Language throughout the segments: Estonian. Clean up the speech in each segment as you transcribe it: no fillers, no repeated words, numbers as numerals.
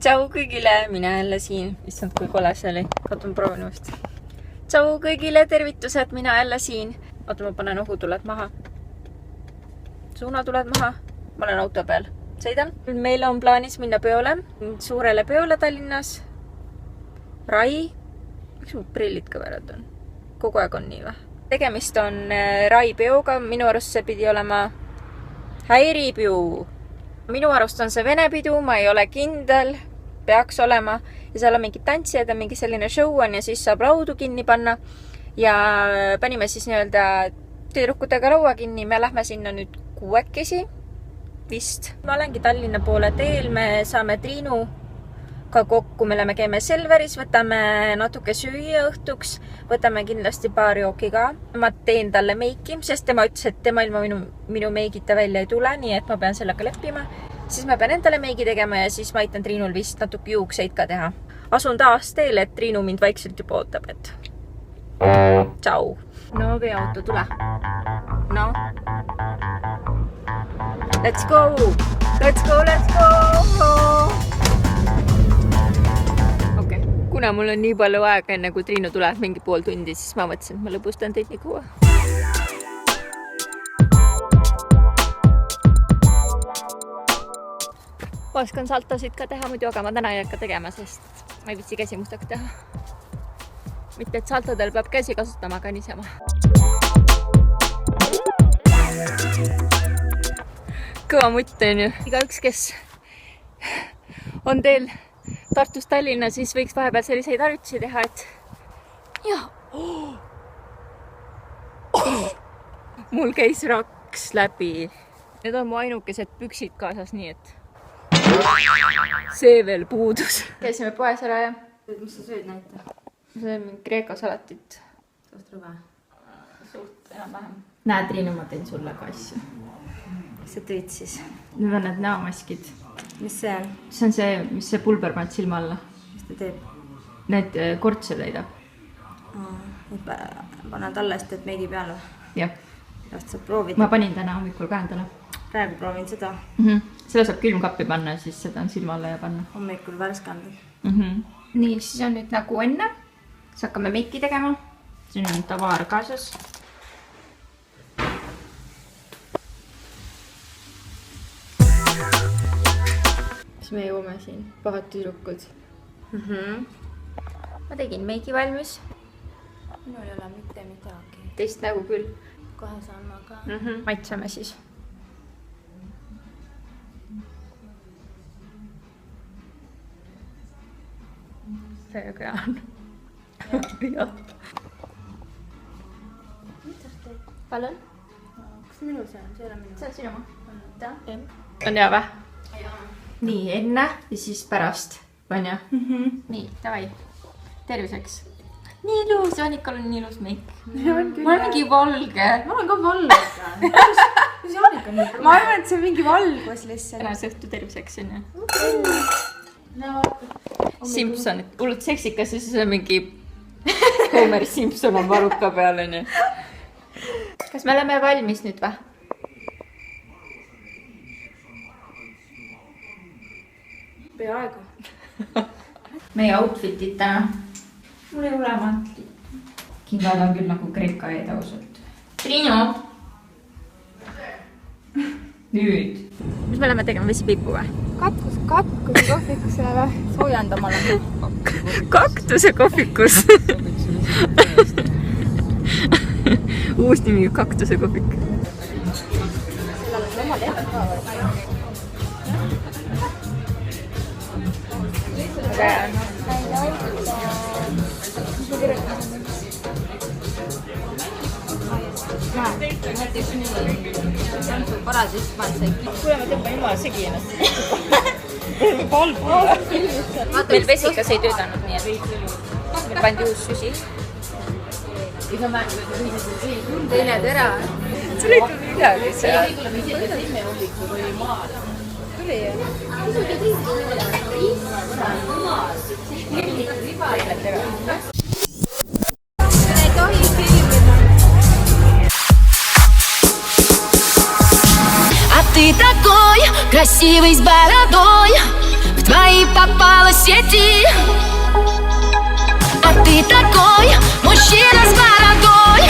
Tšau kõigile, mina jälle siin. Issand, kui kole see oli. Katun proovin vast. Tšau kõigile, tervitused, mina jälle siin. Oota, ma panen ohutuled maha. Suuna tuled maha. Ma olen auto peal. Sõidan. Meil on plaanis minna peole. Suurele peole Tallinnas. Rai. Miks mu prillid kõverad on? Kogu aeg on nii või? Tegemist on Rai peoga. Minu arust see pidi olema häiripiu. Minu arust on see vene pidu, ma ei ole kindel. Peaks olema. Ja seal on mingid tantsijad ja mingi selline show on ja siis saab laudu kinni panna. Ja panime siis nii-öelda tüdrukutega laua kinni. Me lähme sinna nüüd 6 vist. Ma olengi Tallinna poole teel. Me saame Triinuga kokku. Me käime Selveris, võtame natuke süüa õhtuks. Võtame kindlasti paar jooki ka. Ma teen talle meiki, sest tema ütles, et tema ilma minu meigita välja ei tule, nii et ma pean sellega leppima. Siis ma pean endale meigi tegema ja siis ma aitan Triinul vist natuke juukseid ka teha. Asun taas teele, et Triinu mind vaikselt juba ootab, et tšau. No veoauto, tule. No. Let's go! Let's go, let's go! Okei. Kuna mul on nii palju aega enne, kui Triinu tuleb mingi pool tundi, siis ma mõtlesin, et ma lõbustan teid nii kuua. Ma oskan saltosid ka teha muidu, aga ma täna ei hakka tegema, sest ma ei vitsi käsi mustaks teha. Mitte, et saltodel peab käsi kasutama, aga niisama. Kõva mutt on ju. Igaüks, kes on teel Tartust Tallinna, siis võiks vahepeal selliseid harjutusi teha, et jah. Mul käis raks läbi. Need on mu ainukesed püksid kaasas, nii et see veel puudus. Käisime poes ära ja... Mis sa sööd näita? See on Kreeka salatit. Suht rõve. Suht enam-vähem. Näe, Triinu, ma teen sulle ka asju. Mis sa teed siis? Need on need näomaskid. Mis see on? See on see, mis see pulber paned silma alla. Mis ta teeb? Need kortse leidab. Paned alla, et teed meigi peale. Jah. Just sa proovid. Ma panin täna hommikul ka endale. Praegu proovin seda. Seda saab külmkappi panna, siis seda on silma alla ja panna. Hommikul värskandud. Nii, siis on nüüd nagu enne. Siis hakkame meiki tegema. Siin on tavaar kaasas. Mis me jõuame siin? Pahad tüdrukud. Ma tegin meigi valmis. Minul ei ole mitte midagi. Teist nägu küll. Kohe saan ma ka. Maitseme siis. See ka on. Jah. Mida sa teed? Palun? Kas minu see on? See ole minu. See on sinu ma. On hea või? Nii, enne ja siis pärast. On jah? Nii, davai. Terviseks. Nii ilus, Jaanikal on nii ilus meik. Ma olen mingi valge. Ma olen ka valge. Mis Jaanika on nii? Ma arvan, et see on mingi valgus lihtsalt. Tänase õhtu terviseks on ju. Simpson, hullult seksikas ja siis on mingi Homer Simpson on varuka peal on ju. Kas me oleme valmis nüüd või? Peaaegu. Meie outfitid täna. Mul ei ole mantli. Kingad on küll nagu Kreeka edausult. Triinu! Nüüd. Mis me oleme tegema vesipiipu või? Katkuse kohvikusele soojendamale. Kaktuse kohvikus. Uus nimi Kaktuse kohvik. Kuule, ma tõmban jumal segi ennast. Meil vesikas ei töötanud, nii et meil pandi uus süsi. Teine tera. Sul ei tule midagi seal. Tuli ju. Ты такой красивый с бородой, в твои попал Мужчина с бородой,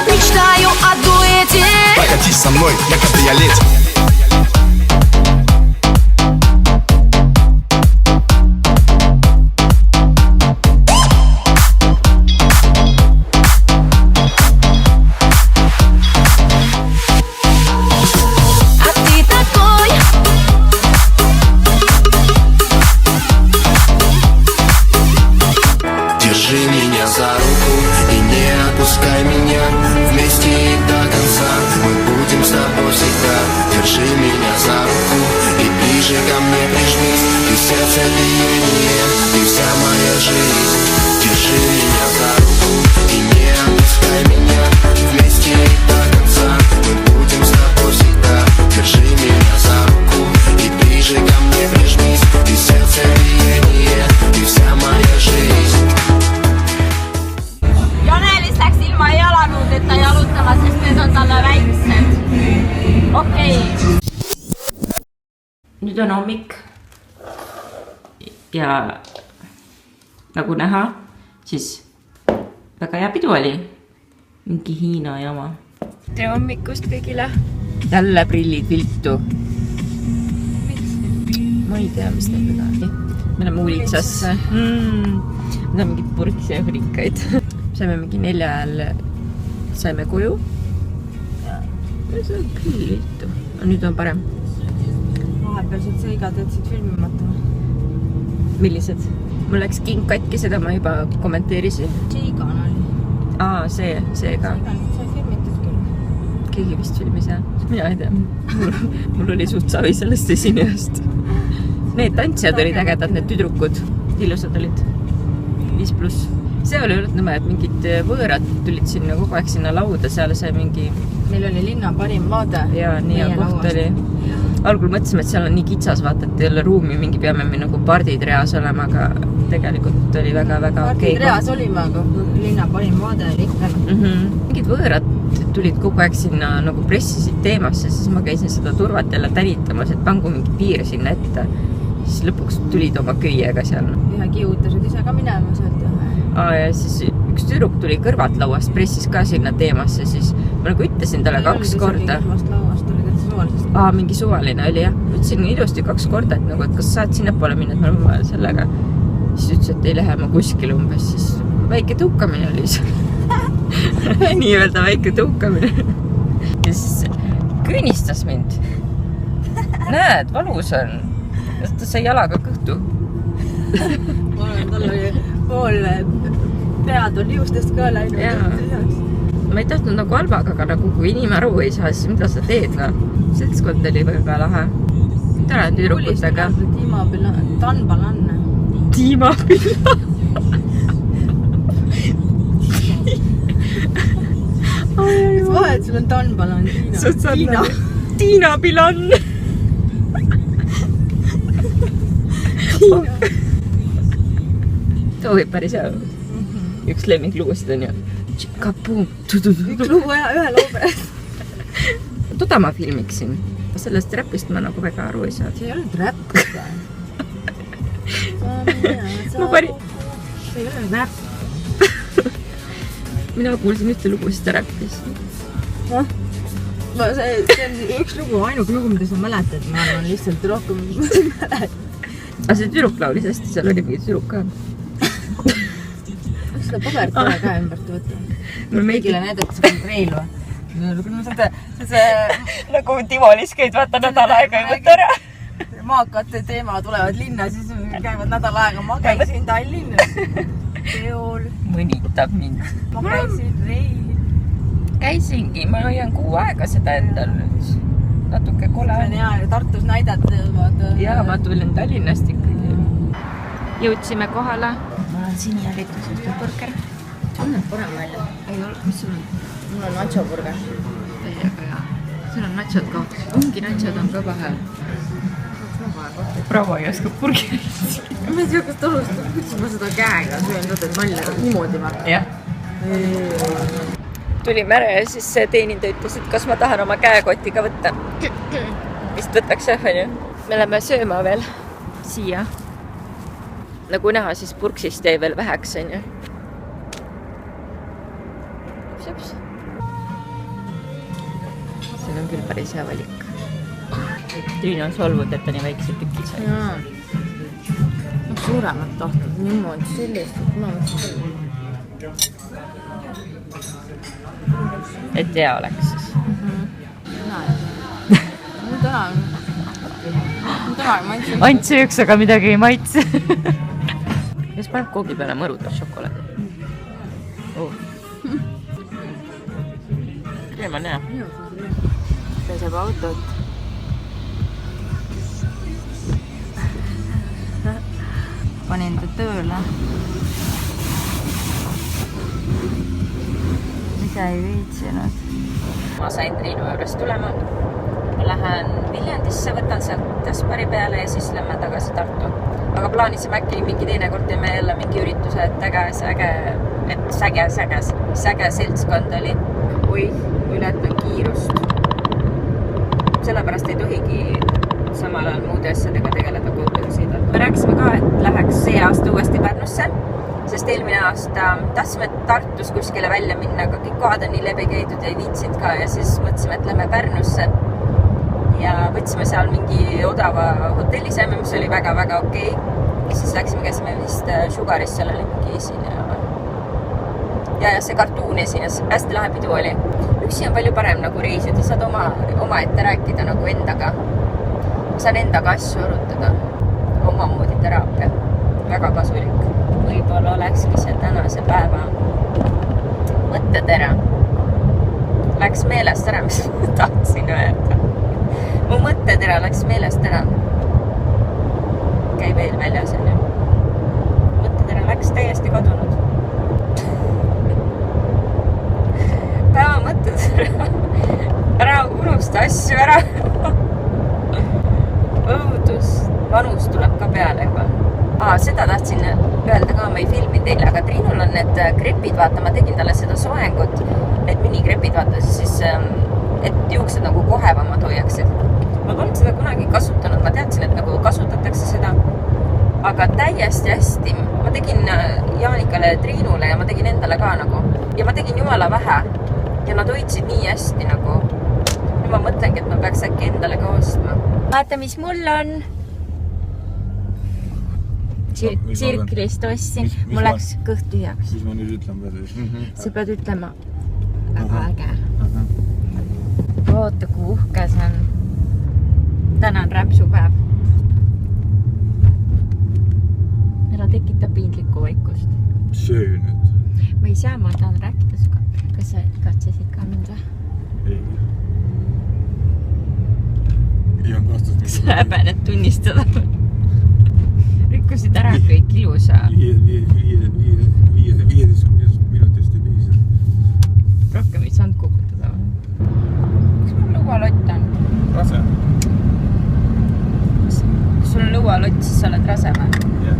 мечтаю о дуэте. Прокатись со мной на кабриолете. Держи меня за руку и не отпускай меня. Вместе и до конца мы будем с тобой всегда. Держи меня за руку и ближе ко мне прижмись. Ты сердце биение, ты вся моя жизнь. Держи меня за руку и не отпускай меня. Вместе и до конца мы будем с тобой всегда. Держи меня за руку и ближе ко мне прижмись. Ты сердце биение, ты вся моя жизнь. Janelis läks ilma jalanuudeta jalutama, sest need on talle väiksed. Okei. Nüüd on hommik. Ja nagu näha, siis väga hea pidu oli. Mingi Hiina jama. tere hommikust kõigile. Jälle prillid viltu. Ma ei tea, mis nendega on. Me oleme Ulitsasse. Need on mingid purksi ja frikkaid. Saime mingi 4 ajal, saime koju. Ja see on küll viltu. Nüüd on parem. Vahepealsed seigad jätsid filmimata. Millised? Mul läks king katki, seda ma juba kommenteerisin. Seigan oli. See ka. Seigan, sai filmitud küll. Keegi vist filmis, jah. Mina ei tea. Mul oli suht savi sellest esinejast. Need tantsijad olid ägedad, need tüdrukud. Ilusad olid. 5+. See oli olnud nõme, et mingid võõrad tulid sinna kogu aeg sinna lauda, seal sai mingi... Meil oli linna parim vaade. Ja nii hea koht oli. Algul mõtlesime, et seal on nii kitsas, vaata, et ei ole ruumi, mingi peame nagu pardid reas olema, aga tegelikult oli väga-väga Pardid reas olime, aga linna parim vaade oli ikka. Mingid võõrad tulid kogu aeg sinna nagu pressisid teemasse, siis ma käisin seda turvat jälle tänitamas, et pangu mingi piir sinna ette. Siis lõpuks tulid oma köiega seal. Ühe kihutased ise ka minema sealt. Ja siis üks tüdruk tuli kõrvalt lauast, pressis ka sinna teemasse, siis ma nagu ütlesin talle 2 korda. Lauast oli täitsa suvalisest. Mingi suvaline oli, jah. Ütlesin ilusti 2 korda, et nagu, et kas saad sinna poole minna, et me oleme vaja sellega. Siis ütles, et ei lähe ma kuskil umbes, siis väike tõukamine oli see. Nii öelda väike tõukamine. Ja siis küünistas mind. Näed, valus on. Ta sai jalaga kõhtu. Tal oli pool pead on liustest ka läinud. Ma ei tahtnud nagu halvaga, aga nagu kui inimene aru ei saa, siis mida sa teed, no? Seltskond oli väga lahe. Tore tüdrukutega. Tanbalanne. Tiimapilla. Mis vahet sul on Tanbalan, Tiina? Tiina Pilan. Too võib päris hea. Üks lemmiklugusid on ju. Tšikapuum. Üks lugu ühe loo pärast. Toda ma filmiksin. Sellest räpist ma nagu väga aru ei saa. See ei olnud räpp. See ei olnud räpp. Mina kuulsin ühte lugu, siis ta räppis. See on üks lugu, ainuke lugu, mida sa mäletad. Ma arvan lihtsalt rohkem mäletad. Aga see tüdruk laulis hästi, seal oli mingi tüdruk ka. Kas seda pabert ole ka ümbert võtta? Mul Kõigile näidata see kontroll või? Nagu Timolis käid, vaata nädal aega ei võtta ära. Maakate teema tulevad linna, siis käivad nädal aega. Ma käisin Tallinnas teol. Mõnitab mind. Ma käisin Reil. Käisingi, ma hoian 6 aega seda endal nüüd. Natuke kole. See on hea, Tartus näidata. Jaa, ma tulin Tallinnast ikkagi. Jõudsime kohale. Mul on sinijalitusest burger. Sul on parem välja. Ei ole, mis sul on? Mul on nacho burger. Täiega hea. Sul on nachod ka. Ongi nachod on ka vahel. Bravo ei oska burgerit. Ma ei tea, kas ta alustab, kuidas ma seda käega söön, et välja niimoodi ma. Jah. Tulime ära ja siis teenindaja ütles, et kas ma tahan oma käekotti ka võtta. Vist võtaks jah, on ju. Me oleme sööma veel siia. Nagu näha, siis purksist jäi veel väheks, on ju. siin on küll päris hea valik. Triinu on solvunud, et ta nii väikse tüki sai. jaa. Suuremat tahtnud niimoodi sellist, et ma mõtlen. Et hea oleks siis. Mul täna ei maitse. Ant sööks, aga midagi ei maitse. Kes paneb koogi peale mõrutas šokolaadi? Kreem on hea. Peseb autot. Panin ta tööle. Ise ei viitsinud. Ma sain Triinu juures tulema. Ma lähen Viljandisse, võtan sealt Aspari peale ja siis lähme tagasi Tartu. Aga plaanisime äkki mingi teinekord teeme jälle mingi ürituse, et säge seltskond oli. Oi, ületan kiirust. Sellepärast ei tohigi samal ajal muude asjadega tegeleda, kui autoga sõidad. Me rääkisime ka, et läheks see aasta uuesti Pärnusse, sest eelmine aasta tahtsime Tartus kuskile välja minna, aga kõik kohad on nii läbi käidud ja ei viitsinud ka ja siis mõtlesime, et lähme Pärnusse ja võtsime seal mingi odava hotelli saime, mis oli väga-väga okei. Ja siis läksime, käisime vist Sugaris, seal oli mingi esineja. Ja see kartuun esines, hästi lahe pidu oli. Üksi on palju parem nagu reisida, saad oma ette rääkida nagu endaga. Ma saan endaga asju arutada, oma moodi teraapia, väga kasulik. Võib-olla olekski see tänase päeva mõttetera. Läks meelest ära, mis tahtsin öelda. Mu mõttetera läks meelest ära. Käi veel väljas, on ju. Mõttetera läks täiesti kadunud. Päeva mõttetera. Ära unusta asju ära. Õudus. Vanus tuleb ka peale juba. Seda tahtsin öelda ka, ma ei filmi teile, aga Triinul on need krepid, vaata, ma tegin talle seda soengut, need minikrepid, vaata, siis et juuksed nagu kohevamad hoiaksid. Ma polnud seda kunagi kasutanud, ma teadsin, et nagu kasutatakse seda, aga täiesti hästi. Ma tegin Jaanikale ja Triinule ja ma tegin endale ka nagu. Ja ma tegin jumala vähe ja nad hoidsid nii hästi nagu. Nüüd ma mõtlengi, et ma peaks äkki endale ka ostma. Vaata, mis mul on. Tsirklist ostsin. Mul läks kõht tühjaks. Mis ma nüüd ütlen peale? Sa pead ütlema väga äge. Oota, kui uhke see on. Täna on rämpsupäev. Ära tekita piinlikku vaikust. Söö nüüd. Ma ei saa, ma tahan rääkida suga. Kas sa katsesid ka mind või? Ei. Ei on vastus. Sa häbened tunnistada. Rikkusid ära kõik ilusa. 15 minutist ei piisa. Rohkem ei saanud kukutada. Mis mul lõualott on? Rase. Kui sul on lõualott, siis sa oled rase või? Jah.